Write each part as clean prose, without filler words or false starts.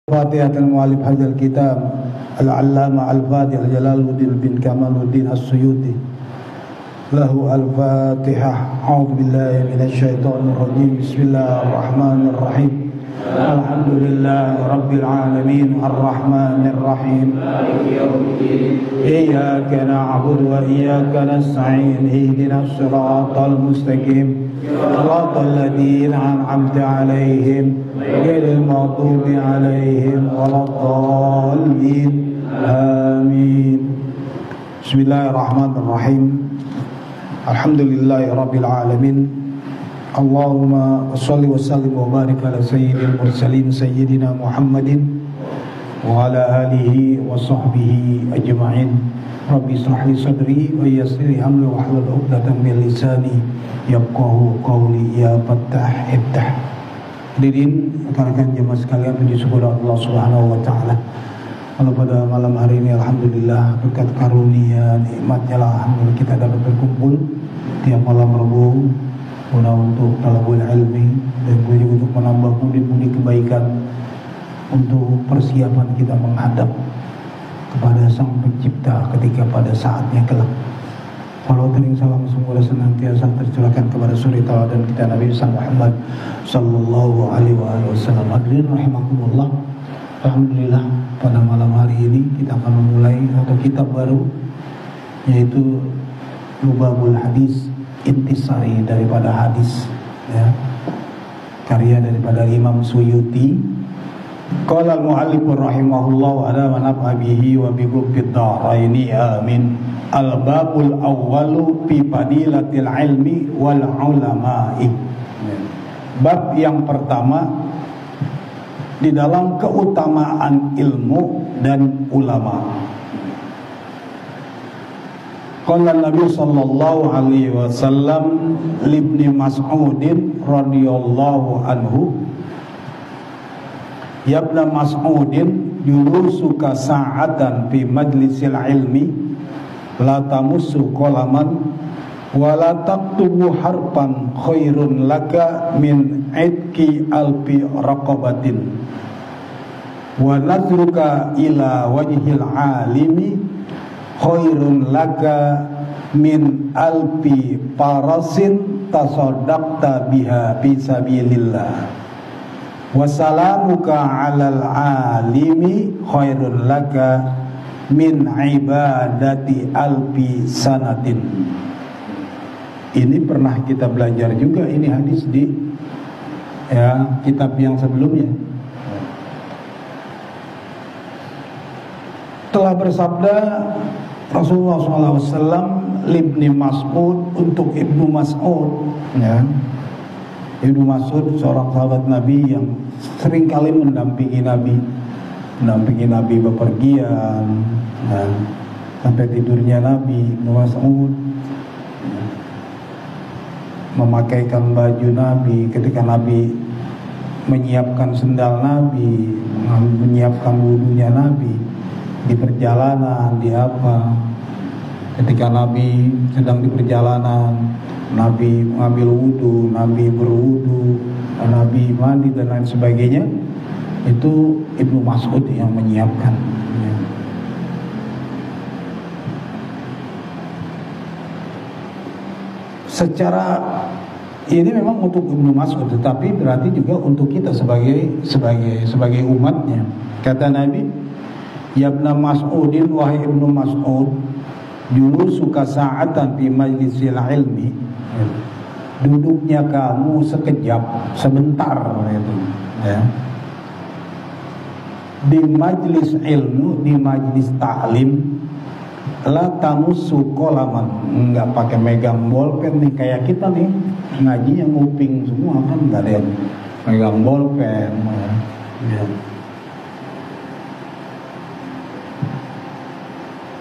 Fatihatul mu'allif hadzal kitab al-allama al-fadil Jalaluddin bin Kamaluddin as-Suyuti lahu al-fatihah. A'udzu billahi minasy syaithanir rajim. Bismillahirrahmanirrahim. Alhamdulillahi rabbil alamin arrahmanir rahim maliki yaumiddin iyyaka na'budu wa iyyaka nasta'in ihdinas siratal mustaqim siratal ladzina an'amta 'alaihim ghairil maghdubi 'alaihim waladdallin amin. Bismillahirrahmanirrahim. Alhamdulillahi rabbil alamin. Allahumma sholli wa sallim wa barik ala sayyidil mursalin sayyidina Muhammadin wa ala alihi wa sahbihi ajma'in. Rabbi shrah li sadri wa yassir li amri wa hlul 'uqdatam min lisani yafqahu qawli. Ya Fattah iftah. Hadirin rekan-rekan jemaah sekalian, puji syukur Allah Subhanahu wa taala. Kalau pada malam hari ini alhamdulillah berkat karunia nikmatnya lah alhamdulillah kita dapat berkumpul tiap malam Rabu guna untuk talabul ilmi dan juga untuk menambah budi-budi kebaikan untuk persiapan kita menghadap kepada Sang Pencipta ketika pada saatnya kelak. Salawat dan salam semoga senantiasa tercurahkan kepada suri tauladan kita Nabi Muhammad sallallahu alaihi wasallam. Hadirin rahimakumullah. Alhamdulillah pada malam hari ini kita akan memulai satu kitab baru, yaitu Lubabul Hadis, intisari daripada hadis, ya, karya daripada Imam Suyuti. Qala al-mu'allif rahimahullah wa ala naf'a bihi wa bi fid daraini amin. Al-babul awwalu fi fadilatil ilmi wal ulama'i. Bab yang pertama di dalam keutamaan ilmu dan ulama. Qala Nabi sallallahu alaihi wasallam libni Mas'udin radhiyallahu anhu, ya ibna Mas'udin julusuka sa'atan fi majlisil ilmi la tamussu qalaman wa la taktubu harfan khairun laka min idki alfi raqabatin wa nazruka ila wajhil alimi khairun laka min alfi parasin tasaddaqta biha fi sabilillah wa salamuka alal alimi khairun laka min ibadati alfi sanatin. Ini pernah kita belajar juga ini hadis di kitab yang sebelumnya. Telah bersabda Rasulullah SAW libni Mas'ud, untuk Ibnu Mas'ud, ya. Ibnu Mas'ud seorang sahabat Nabi yang sering kali mendampingi Nabi bepergian, ya. Sampai tidurnya Nabi. Ibnu Mas'ud memakaikan baju Nabi ketika Nabi menyiapkan sendal Nabi, menyiapkan wudunya Nabi di perjalanan, di apa. Ketika Nabi sedang di perjalanan, Nabi mengambil wudu, Nabi berwudu, Nabi mandi dan lain sebagainya. Itu Ibnu Mas'ud yang menyiapkan, ya. Secara ini memang untuk Ibnu Mas'ud, tetapi berarti juga untuk kita sebagai umatnya. Kata Nabi, ya ibna Mas'udin, wahai Ibnu Mas'ud, dulu suka sa'atan fi majlisil ilmi, duduknya kamu sekejap, sebentar itu, ya, di majlis ilmu, di majlis ta'lim, la tamussu qalaman, enggak pakai megang bolpen nih kayak kita nih ngaji yang nguping semua kan, enggak ada yang megang bolpen, ya.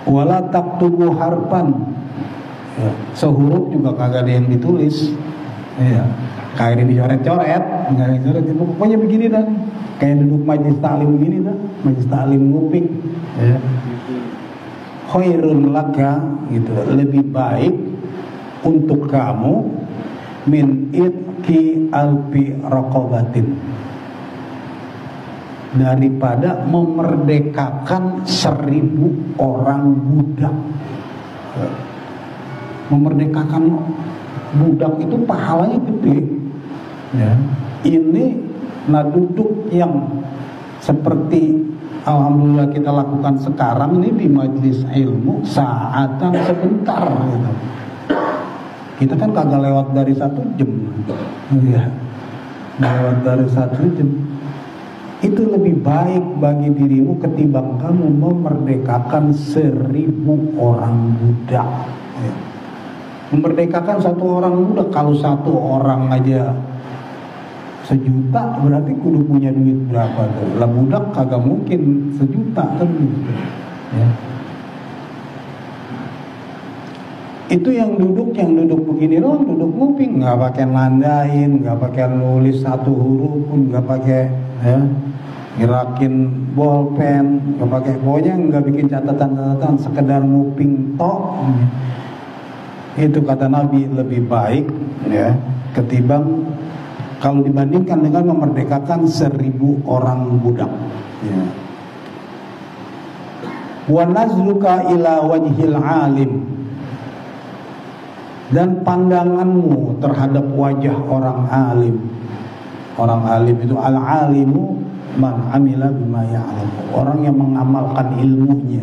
Wala taktubu harpan, ya. Sehuruf juga kagak ada yang ditulis, ya. Kayak ini dicoret-coret, enggak ada yang coret. Pokoknya begini dah, kayak duduk majlis taklim begini dah, majlis taklim nguping, ya. Khairun laka, gitu, lebih baik untuk kamu min itki alfi raqabatin, daripada memerdekakan 1000 orang budak. Memerdekakan budak itu pahalanya gede ya. Ini duduk yang seperti alhamdulillah kita lakukan sekarang ini di majelis ilmu saatan sebentar gitu. Kita kan kagak lewat dari 1 jam ya. Lewat dari 1 jam. Itu lebih baik bagi dirimu ketimbang kamu memerdekakan 1000 orang budak ya. Memerdekakan 1 orang budak, kalau 1 orang aja 1 juta, berarti kudu punya duit berapa tuh? Lah budak kagak mungkin 1 juta kan gitu. Ya. Itu yang duduk begini doang, duduk nguping, nggak pakai nandain, nggak pakai nulis 1 huruf pun, nggak pakai ya, gerakin bolpen, nggak pakai, pokoknya nggak bikin catatan, sekedar nguping tok. Itu kata Nabi lebih baik ya, ketimbang kalau dibandingkan dengan memerdekakan 1000 orang budak ya. Wa nazluka ila wajhil alim, dan pandanganmu terhadap wajah orang alim. Orang alim itu al-alimu man amila bima ya'lam, orang yang mengamalkan ilmunya,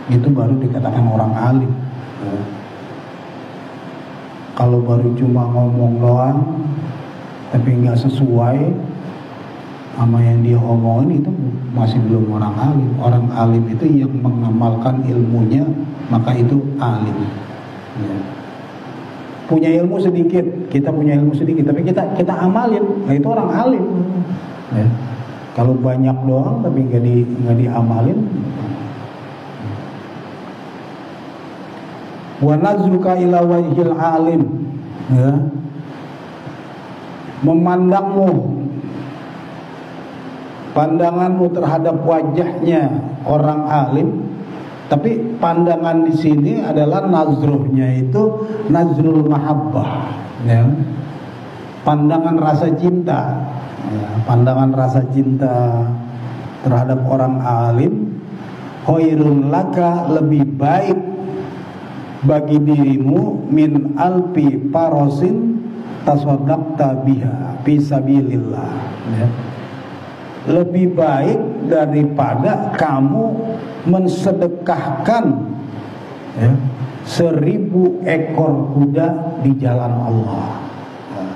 itu baru dikatakan orang alim ya. Kalau baru cuma ngomong doang tapi nggak sesuai sama yang dia omongin, itu masih belum orang alim. Orang alim itu yang mengamalkan ilmunya, maka itu alim ya. Punya ilmu sedikit, kita punya ilmu sedikit tapi kita amalin, nah itu orang alim ya. Kalau banyak doang tapi nggak diamalin. Wa nazruka ila wajhil alim ya. Memandangmu, pandanganmu terhadap wajahnya orang alim. Tapi pandangan di sini adalah nazruhnya itu nazrul mahabbah ya. Pandangan rasa cinta ya. Pandangan rasa cinta terhadap orang alim. Khairun laka, lebih baik bagi dirimu min alfi parosin tasaddaqta biha fisabilillah ya. Lebih baik daripada kamu mensedekahkan ya, 1000 ekor kuda di jalan Allah ya.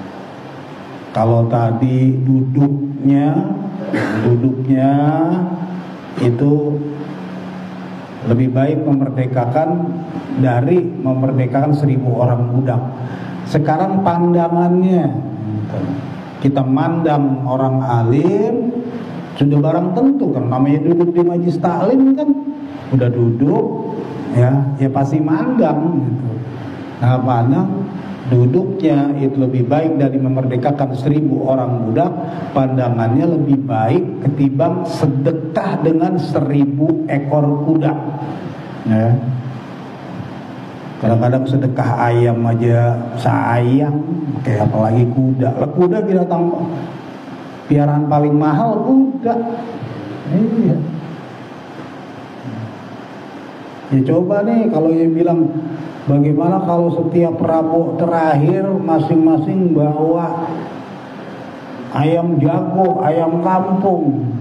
Kalau tadi duduknya itu lebih baik memerdekakan dari memerdekakan 1000 orang budak. Sekarang pandangannya, kita mandang orang alim sudah barang tentu kan, namanya duduk di majelis taklim kan udah duduk ya pasti mandang gitu. Nah, pandang duduknya itu lebih baik dari memerdekakan 1000 orang budak. Pandangannya lebih baik ketimbang sedekah dengan 1000 ekor kuda ya. Kadang-kadang sedekah ayam aja sayang, kayak apalagi kuda. Lah kuda binatang piaraan paling mahal, kuda. Iya. Ya coba nih kalau yang bilang bagaimana kalau setiap Rabu terakhir masing-masing bawa ayam jago, ayam kampung.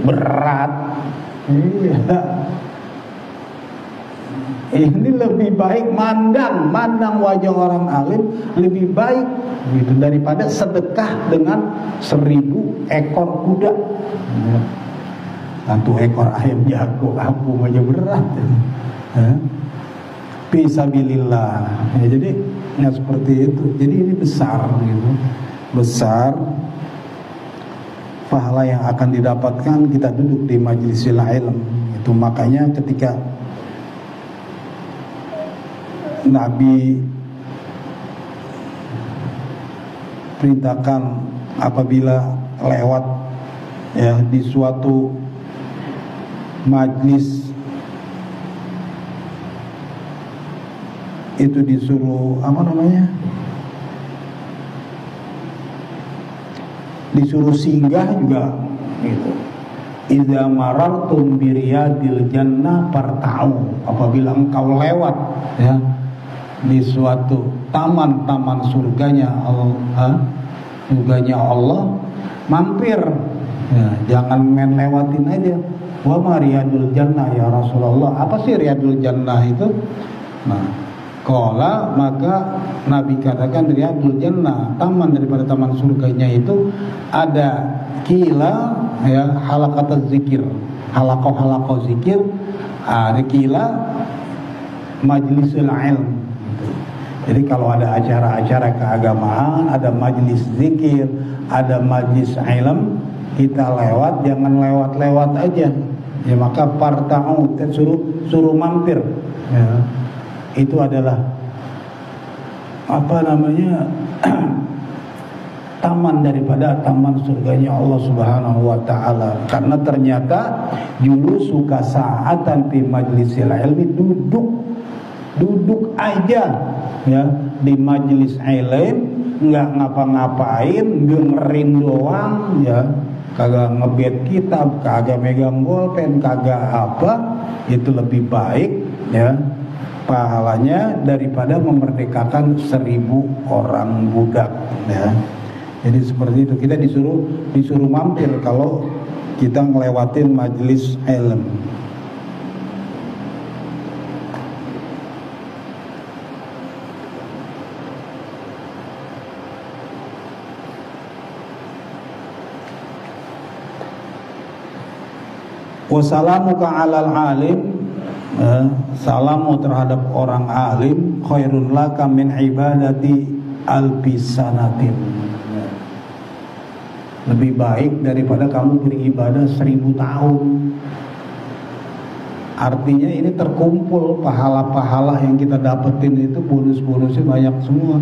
Berat. Iya. Ini lebih baik mandang wajah orang alim lebih baik gitu daripada sedekah dengan 1000 ekor kuda. 1 ekor ayam jago kampung aja berat ya. Fisabilillah ya, jadi ya seperti itu. Jadi ini besar gitu. Besar pahala yang akan didapatkan kita duduk di majlisil ilm itu. Makanya ketika Nabi perintahkan apabila lewat ya di suatu majlis itu disuruh disuruh singgah juga gitu. idza marartum biriyadil jannah farta'u, apabila engkau lewat ya di suatu taman-taman surganya Allah, mampir ya, jangan main lewatin aja. Wa mariyadul jannah ya Rasulullah, apa sih riyadul jannah itu? Nah, qala, maka Nabi katakan riyadul jannah, taman daripada taman surganya itu ada kila ya halaqat zikir, halaqah zikir, ada kila majlisul ilm. Jadi kalau ada acara-acara keagamaan, ada majlis zikir, ada majlis ilm, kita lewat, jangan lewat-lewat aja. Ya maka parta'u, suruh mampir. Ya. Itu adalah apa namanya? taman daripada taman surganya Allah Subhanahu wa taala. Karena ternyata dulu suka sa'atan fi majlisil ilmi, duduk aja ya di majlis ilm, nggak ngapa-ngapain, dengerin doang ya, kagak ngebet kitab, kagak megang bolpen, kagak apa, itu lebih baik ya pahalanya daripada memerdekakan 1000 orang budak ya. Jadi seperti itu, kita disuruh mampir kalau kita ngelewatin majlis ilm. Wassalamuka alal alim, salamu terhadap orang alim, khairun laka min ibadati alfisanatin, lebih baik daripada kamu beribadah 1000 tahun. Artinya ini terkumpul pahala-pahala yang kita dapetin itu, bonus-bonusnya banyak semua.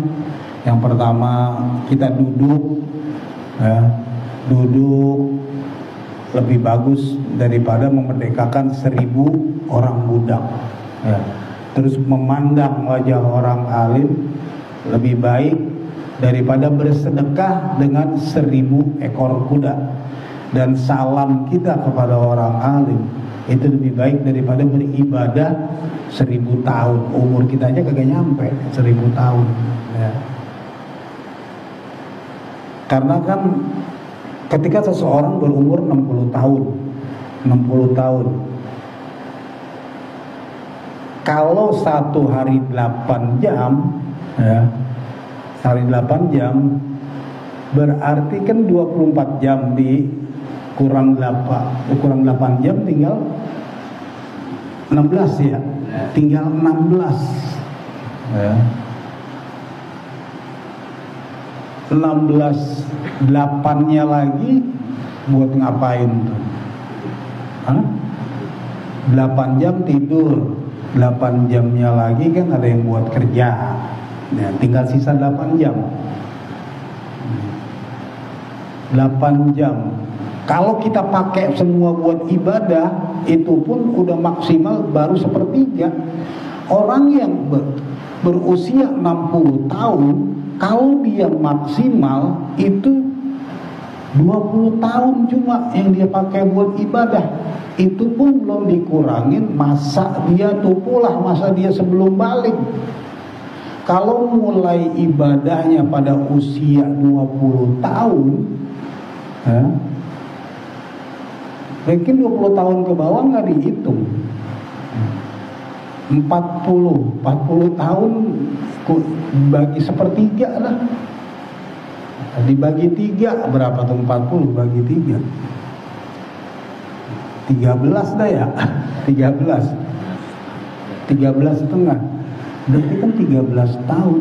Yang pertama, kita duduk ya, duduk lebih bagus daripada memerdekakan 1000 orang budak ya. Terus memandang wajah orang alim lebih baik daripada bersedekah dengan 1000 ekor kuda. Dan salam kita kepada orang alim itu lebih baik daripada beribadah 1000 tahun. Umur kita aja kagak nyampe 1000 tahun ya. Karena kan ketika seseorang berumur 60 tahun, kalau satu hari 8 jam ya, sehari 8 jam berarti kan 24 jam kurang 8 jam tinggal 16 ya, tinggal 16 ya. 16 8-nya lagi buat ngapain tuh? 8 jam tidur, 8 jamnya lagi kan ada yang buat kerja ya, tinggal sisa 8 jam. 8 jam kalau kita pakai semua buat ibadah, itu pun udah maksimal baru sepertiga. Orang yang berusia 60 tahun, kalau dia maksimal itu 20 tahun cuma yang dia pakai buat ibadah. Itu pun belum dikurangin masa dia tupulah, masa dia sebelum balik. Kalau mulai ibadahnya pada usia 20 tahun ya, mungkin 20 tahun ke bawah nggak dihitung. 40 tahun bagi sepertiga lah, dibagi 3 berapa tuh? 40 bagi 3 13 dah ya. 13 setengah, berarti kan 13 tahun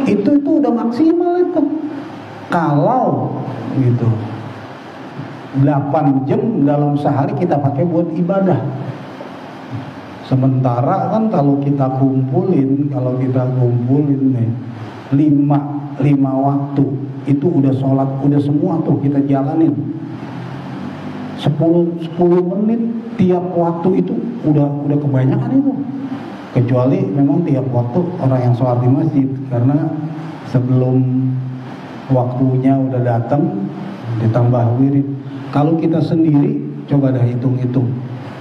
itu udah maksimal itu. Kalau gitu 8 jam dalam sehari kita pakai buat ibadah. Sementara kan kalau kita kumpulin nih 5 waktu itu udah sholat, udah semua tuh kita jalanin. 10 menit tiap waktu itu udah kebanyakan itu. Kecuali memang tiap waktu orang yang sholat di masjid, karena sebelum waktunya udah datang ditambah wirid. Kalau kita sendiri, coba dah hitung-hitung.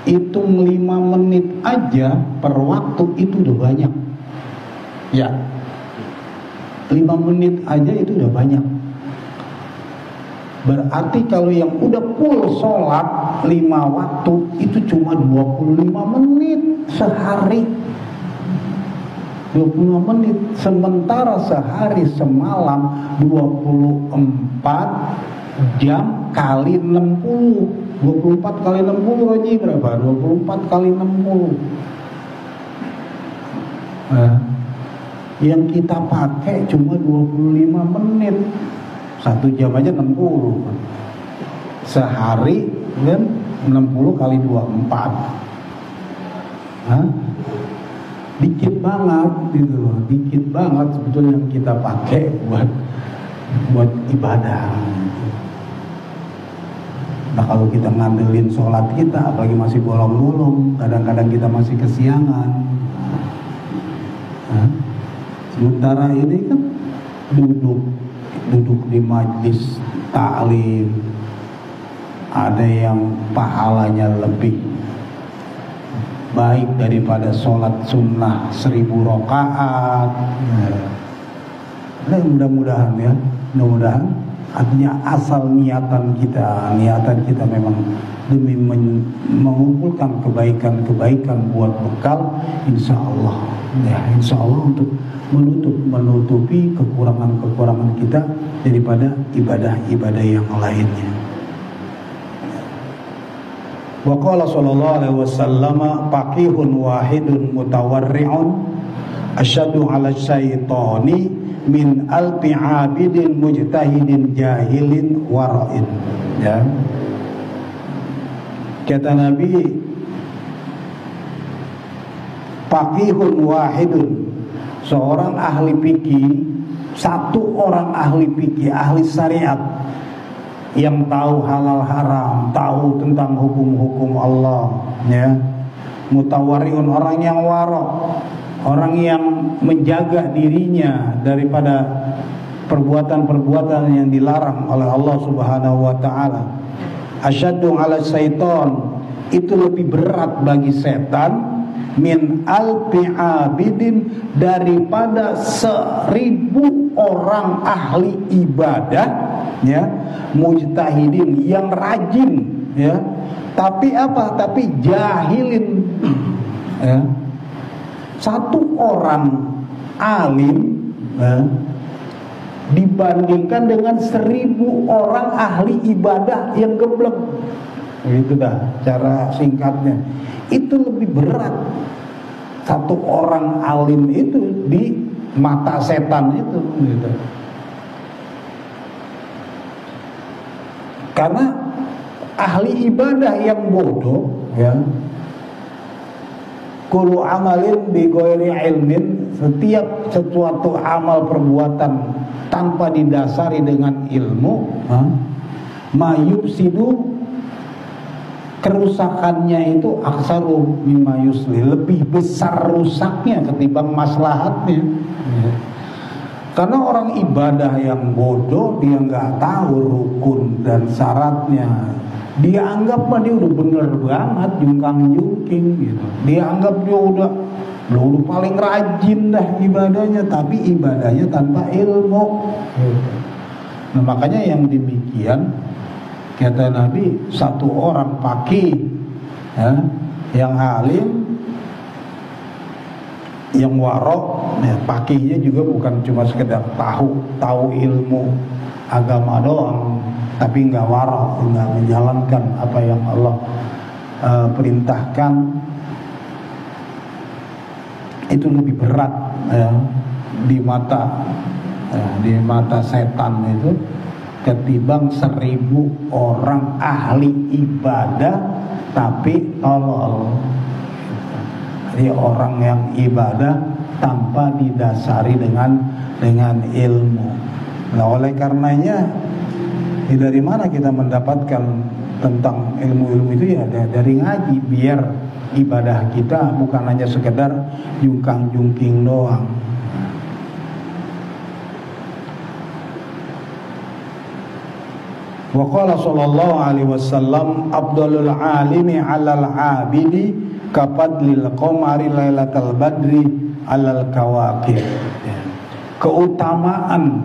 Hitung 5 menit aja per waktu itu udah banyak. Ya, 5 menit aja itu udah banyak. Berarti kalau yang udah full sholat 5 waktu itu cuma 25 menit sehari. 25 menit. Sementara sehari semalam 24 jam kali 60. 24 kali 60 Roji berapa? 24 kali 60. Nah, yang kita pakai cuma 25 menit. 1 jam aja 60. Sehari kan 60 kali 24. Hah? Dikit banget gitu loh. Dikit banget sebetulnya yang kita pakai buat ibadah. Nah kalau kita ngandelin sholat kita, apalagi masih bolong-bolong, kadang-kadang kita masih kesiangan. Nah, sementara ini kan duduk di majlis ta'lim, ada yang pahalanya lebih baik daripada sholat sunnah 1000 rakaat. Nah, mudah-mudahan ya, mudah-mudahan. Artinya asal niatan kita memang demi mengumpulkan kebaikan-kebaikan buat bekal, insya Allah untuk menutupi kekurangan-kekurangan kita daripada ibadah-ibadah yang lainnya. Wa qala sallallahu alaihi wasallam faqihun wahidun mutawarri'un asyadu 'ala syaitani min alfi 'abidin mujtahidin jahilin wara'in. Ya. Kata Nabi, faqihun wahidun, seorang ahli fikih, satu orang ahli fikih, ahli syariat yang tahu halal haram, tahu tentang hukum-hukum Allah, ya. Mutawarriun, orang yang wara', orang yang menjaga dirinya daripada perbuatan-perbuatan yang dilarang oleh Allah Subhanahu wa taala. Asyaddu 'ala syaitan, itu lebih berat bagi setan min alfi abidin, daripada 1000 orang ahli ibadah, ya, mujtahidin, yang rajin, ya, tapi apa? Tapi jahilin, ya. Satu orang alim, ya, dibandingkan dengan 1000 orang ahli ibadah yang geblek. Itu dah cara singkatnya. Itu lebih berat, satu orang alim itu di mata setan itu, gitu. Karena ahli ibadah yang bodoh, ya, kullu amalin bi ghairi ilmin, setiap sesuatu amal perbuatan tanpa didasari dengan ilmu, mayufsidu, kerusakannya itu aksaru mimma yusli, lebih besar rusaknya ketimbang maslahatnya. Karena orang ibadah yang bodoh, dia nggak tahu rukun dan syaratnya, dia anggap dia udah bener banget, jungkang-jungking gitu. Dia anggap dia udah paling rajin dah ibadahnya, tapi ibadahnya tanpa ilmu. Nah makanya yang demikian, kata Nabi, satu orang faqih, ya, yang alim, yang warok, ya, faqihnya juga bukan cuma sekedar tahu ilmu agama doang, tapi nggak warok, nggak menjalankan apa yang Allah perintahkan. Itu lebih berat, ya, di mata setan itu ketimbang 1000 orang ahli ibadah tapi tolol. Jadi orang yang ibadah tanpa didasari dengan ilmu. Nah oleh karenanya, dari mana kita mendapatkan tentang ilmu-ilmu itu? Ya dari ngaji, biar ibadah kita bukan hanya sekedar jungkang-jungking doang. Wa qala sallallahu alaihi wasallam afdalul alimi 'alal 'abidi kafadlil qamari lailatal badri 'alal kawakib. Keutamaan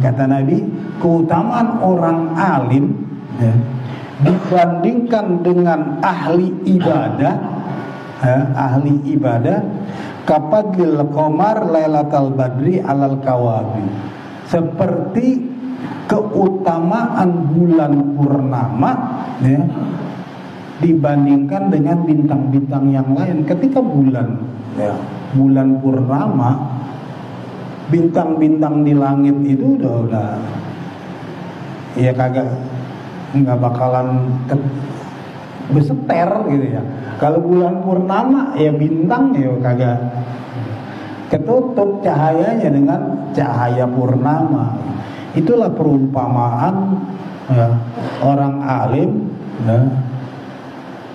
kata Nabi, keutamaan orang alim dibandingkan dengan ahli ibadah kafadlil qamar lailatal badri 'alal kawakib. Seperti keutamaan bulan purnama dibandingkan dengan bintang-bintang yang lain. Ketika bulan purnama, bintang-bintang di langit itu udah ya nggak bakalan beseter gitu ya. Kalau bulan purnama ya bintang ya kagak ketutup cahayanya dengan cahaya purnama. Itulah perumpamaan orang alim.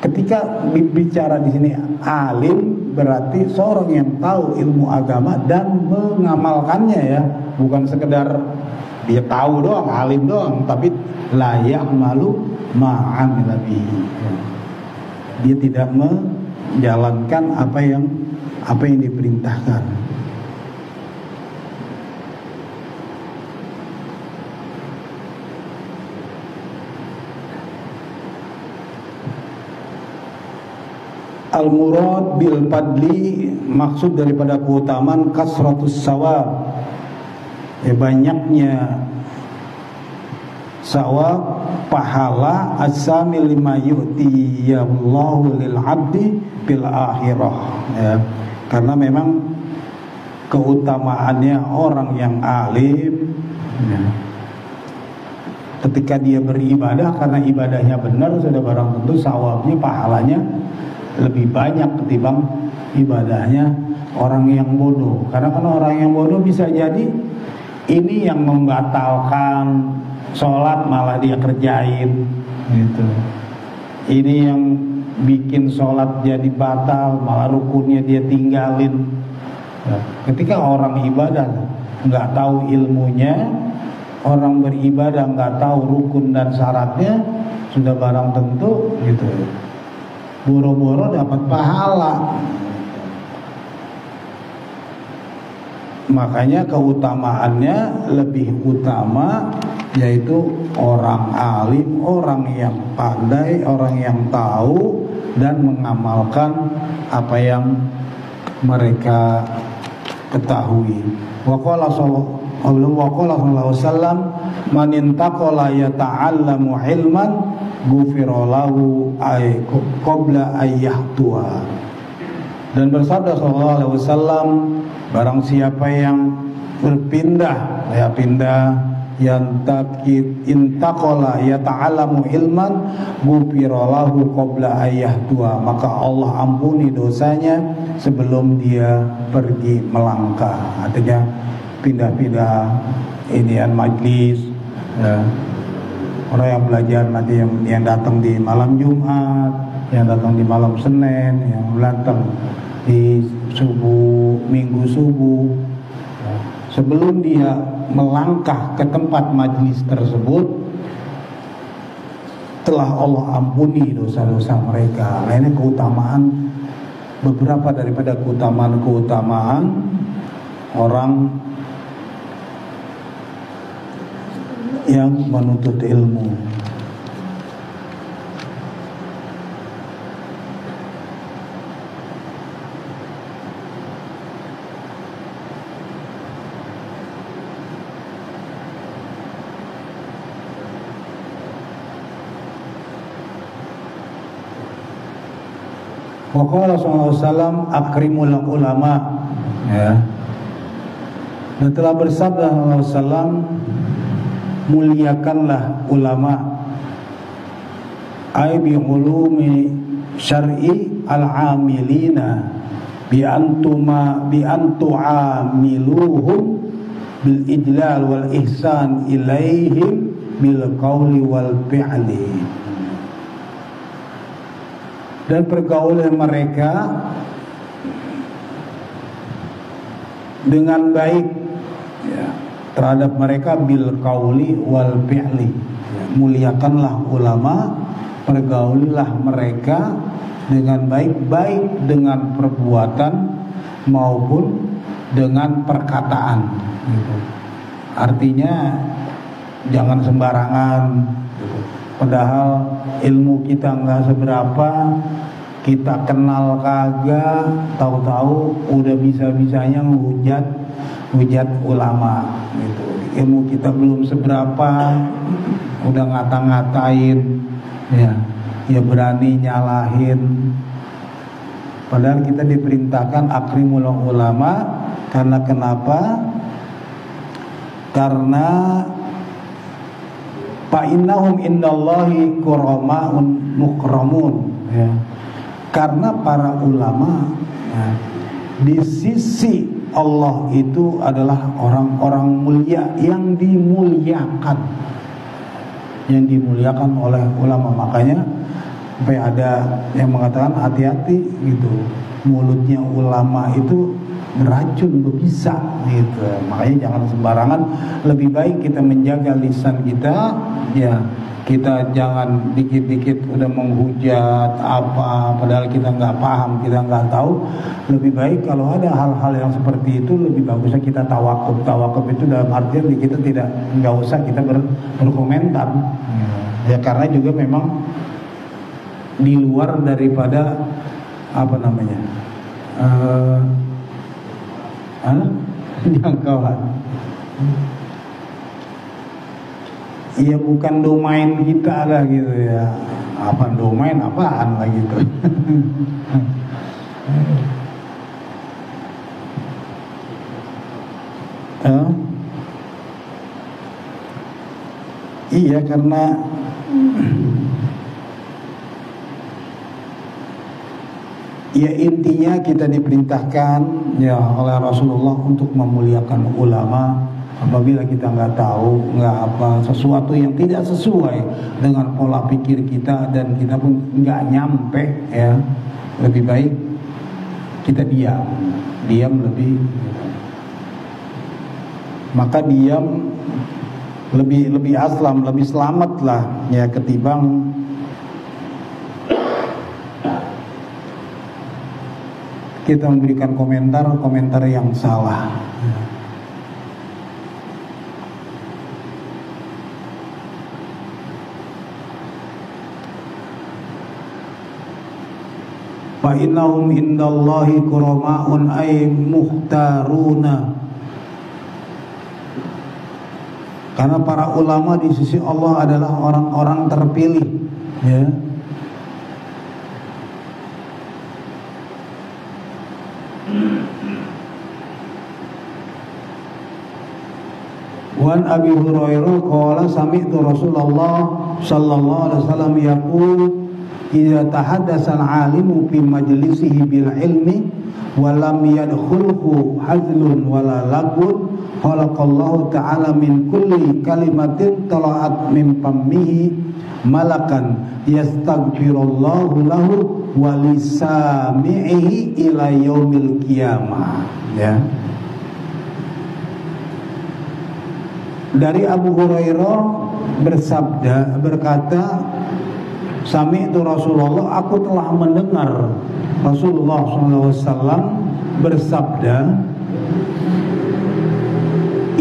Ketika bicara di sini alim berarti seorang yang tahu ilmu agama dan mengamalkannya ya, bukan sekedar dia tahu doang, alim doang, tapi layak malu ma'amila bihi. Dia tidak menjalankan apa yang diperintahkan. Al-murad bil fadli, maksud daripada keutamaan kasratus sawab, banyaknya sawab, pahala asami lima yu'tiyallahu lil abdi bil akhirah karena memang keutamaannya orang yang alim ketika dia beribadah, karena ibadahnya benar, sudah barang tentu sawabnya, pahalanya lebih banyak ketimbang ibadahnya orang yang bodoh. Karena kan orang yang bodoh bisa jadi ini yang membatalkan sholat malah dia kerjain gitu. Ini yang bikin sholat jadi batal malah rukunnya dia tinggalin. Ketika orang ibadah nggak tahu ilmunya, orang beribadah nggak tahu rukun dan syaratnya, sudah barang tentu gitu, boro-boro dapat pahala. Makanya keutamaannya lebih utama, yaitu orang alim, orang yang pandai, orang yang tahu dan mengamalkan apa yang mereka ketahui. Wa qala sallallahu alaihi wasallam man intaqala yata'allamu ilman ghufira lahu ay qabla ayyahtua. Dan bersabda sallallahu alaihi wasallam, barang siapa yang berpindah yang intaqala yata'allamu ilman ghufira lahu qabla ayyahtua, maka Allah ampuni dosanya sebelum dia pergi melangkah. Artinya pindah-pindah inian majlis ya. Orang yang belajar nanti yang datang di malam Jumat, yang datang di malam Senin, yang datang di minggu subuh, sebelum dia melangkah ke tempat majlis tersebut, telah Allah ampuni dosa-dosa mereka. Nah, ini keutamaan, beberapa daripada keutamaan orang yang menuntut ilmu. Wa qala sallallahu alaihi wasallam akrimul ulama ya. Dan telah bersabda sallallahu alaihi wasallam, muliakanlah ulama, ay bi ulumi syar'i al-amilina bi antu'amiluhum bil ijlal wal ihsan ilaihim bil qawli wal fi'li. Dan pergaulan mereka dengan baik ya, terhadap mereka bil qauli wal fi'li ya, muliakanlah ulama, pergaulilah mereka dengan baik-baik dengan perbuatan maupun dengan perkataan gitu. Artinya jangan sembarangan gitu. Padahal ilmu kita nggak seberapa, kita kenal kagak, tahu-tahu udah bisa-bisanya hujat ulama gitu. Ilmu kita belum seberapa, udah ngata-ngatain, ya berani nyalahin. Padahal kita diperintahkan akrimul ulama, karena kenapa? Karena fa innahum indallahi kuramaun mukramun, ya. Karena para ulama, ya, di sisi Allah itu adalah orang-orang mulia yang dimuliakan, oleh ulama. Makanya sampai ada yang mengatakan hati-hati gitu, mulutnya ulama itu beracun, berbisa gitu. Makanya jangan sembarangan, lebih baik kita menjaga lisan kita, ya. Kita jangan dikit-dikit udah menghujat apa, padahal kita nggak paham, kita nggak tahu. Lebih baik kalau ada hal-hal yang seperti itu, lebih bagusnya kita tawakuf. Tawakuf itu dalam artian kita nggak usah kita berkomentar, ya, karena juga memang di luar daripada apa namanya jangkauan. Iya, bukan domain kita lah gitu ya. Apa domain, apaan lah gitu. Iya, karena ya intinya kita diperintahkan ya oleh Rasulullah untuk memuliakan ulama. Apabila kita nggak tahu, nggak apa, sesuatu yang tidak sesuai dengan pola pikir kita dan kita pun nggak nyampe, ya, lebih baik kita diam lebih. Maka diam lebih aslam, lebih selamat lah, ya, ketimbang kita memberikan komentar yang salah. Fa innahum indallahi kuramaun ay muhtaruna. Karena para ulama di sisi Allah adalah orang-orang terpilih, ya. Wan Abi Hurairah qala sami'tu Rasulullah sallallahu alaihi wasallam yaqul idza tahaddasa al-alimu fi majlisihi bil ilmi wa lam yadkhulhu hazlun wala lagun khalaqallahu ta'ala min kulli kalimatin tala'at min fammihi malakan yastaghfirullahu lahu wa lisami'ihi ila yaumil qiyamah, ya. Dari Abu Hurairah berkata, sami'tu Rasulullah, aku telah mendengar Rasulullah SAW bersabda,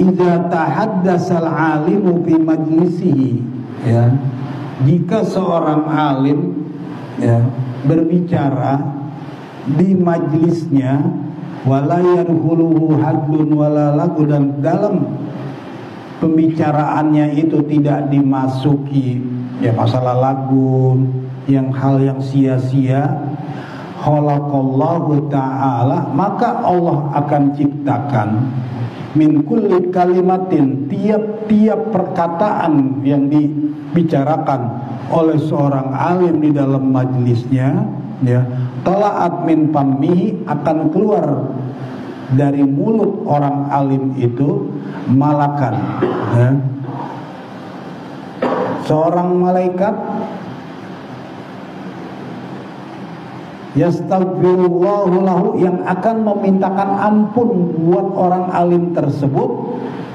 idza tahaddasal alimu fi majlisihi, ya, jika seorang alim, ya, berbicara di majlisnya, wala yadkhuluhu hadlun wala lagu, dan dalam pembicaraannya itu tidak dimasuki, ya, masalah lagu, hal yang sia-sia, khalaqallahu ta'ala, maka Allah akan ciptakan min kulli kalimatin, tiap-tiap perkataan yang dibicarakan oleh seorang alim di dalam majlisnya, ya, tala'at min fammihi, akan keluar dari mulut orang alim itu malakan, ya, seorang malaikat yastaghfirullahu lahu, yang akan memintakan ampun buat orang alim tersebut.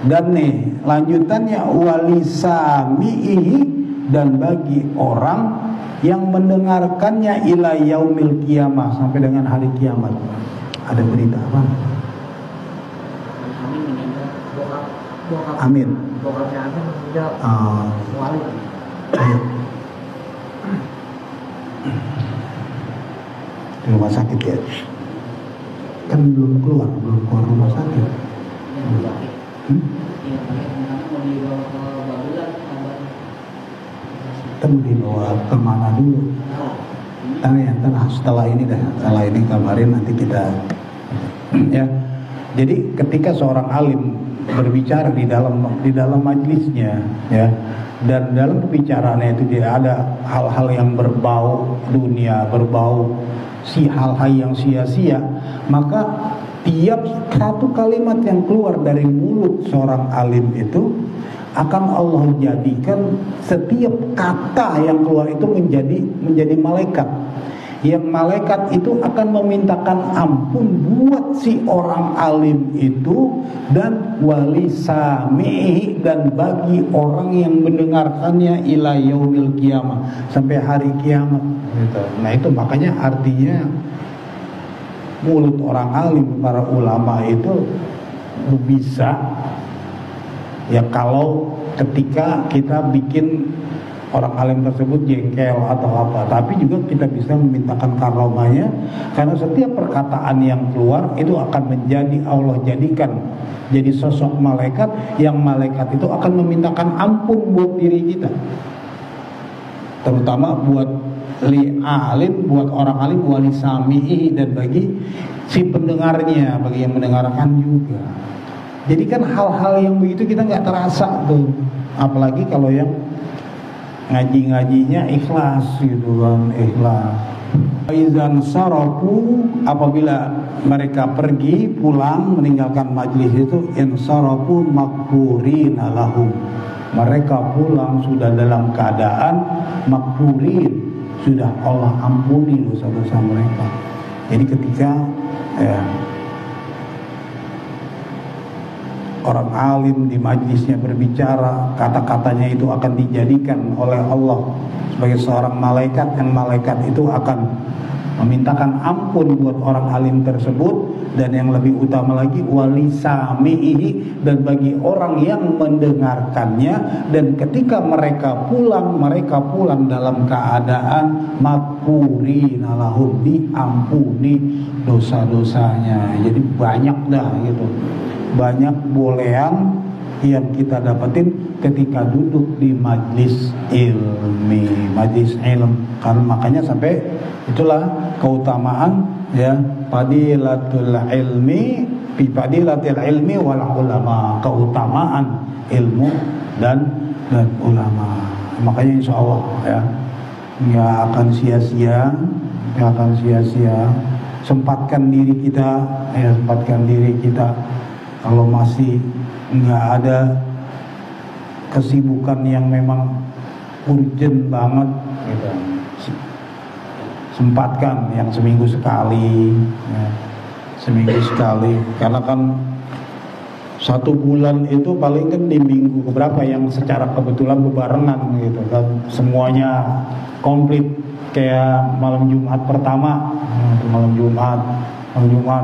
Dan nih lanjutannya, walisamihi dan bagi orang yang mendengarkannya ila yaumil qiyamah, sampai dengan hari kiamat. Ada berita apa? Amin meninggal. Bokap. Amin. Bokapnya Amin meninggal. Wali. Ayo. Di rumah sakit ya? Kan belum keluar rumah sakit. Kita mau dibawa kemana dulu? Setelah ini kabarin, nanti kita ya. Jadi ketika seorang alim berbicara di dalam majlisnya, ya, dan dalam pembicaraannya itu tidak ada hal-hal yang berbau dunia, berbau hal-hal yang sia-sia, maka tiap satu kalimat yang keluar dari mulut seorang alim itu akan Allah jadikan setiap kata yang keluar itu menjadi malaikat. Yang malaikat itu akan memintakan ampun buat si orang alim itu, dan wali sami'i, dan bagi orang yang mendengarkannya ila yaumil qiyamah, sampai hari kiamat gitu. Nah itu makanya artinya mulut orang alim, para ulama itu bisa ya, kalau ketika kita bikin orang alim tersebut jengkel atau apa, tapi juga kita bisa memintakan karomahnya, karena setiap perkataan yang keluar itu akan menjadi, Allah jadikan jadi sosok malaikat, yang malaikat itu akan memintakan ampun buat diri kita, terutama buat alim, buat orang alim, wali sami'i, dan bagi si pendengarnya, bagi yang mendengarkan juga. Jadi kan hal-hal yang begitu kita nggak terasa tuh, apalagi kalau yang ngaji-ngajinya ikhlas gitu kan, ikhlas. Izan sarafu, apabila mereka pergi pulang meninggalkan majlis itu, insarafu makfurina lahum, mereka pulang sudah dalam keadaan makfurin, sudah Allah ampuni dosa-dosa mereka. Jadi ketika orang alim di majlisnya berbicara, kata-katanya itu akan dijadikan oleh Allah sebagai seorang malaikat, yang malaikat itu akan memintakan ampun buat orang alim tersebut, dan yang lebih utama lagi wali sami'i, dan bagi orang yang mendengarkannya. Dan ketika mereka pulang dalam keadaan makfurina lahum, diampuni dosa-dosanya. Jadi banyak dah gitu, banyak bolehan yang kita dapetin ketika duduk di majlis ilmi, majlis ilm. Karena makanya sampai itulah keutamaan ya, fadilatul ilmi fi fadilatil ilmi wal ulama, keutamaan ilmu dan ulama. Makanya insya Allah ya, nggak akan sia-sia, nggak akan sia-sia. Sempatkan diri kita ya, sempatkan diri kita. Kalau masih nggak ada kesibukan yang memang urgent banget gitu, sempatkan yang seminggu sekali ya, seminggu sekali. Karena kan 1 bulan itu paling kan di minggu keberapa yang secara kebetulan bebarengan gitu kan, semuanya komplit. Kayak malam Jumat pertama, malam Jumat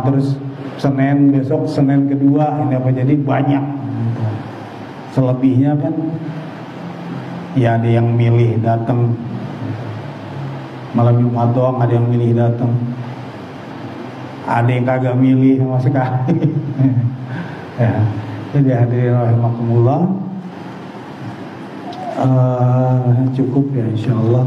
terus Senin, besok Senin kedua, ini apa, jadi banyak. Selebihnya kan ya ada yang milih datang malam Jumat doang, ada yang milih datang, ada yang kagak milih sama sekali. Ya, jadi hadirin rahimakumullah, cukup ya insyaallah.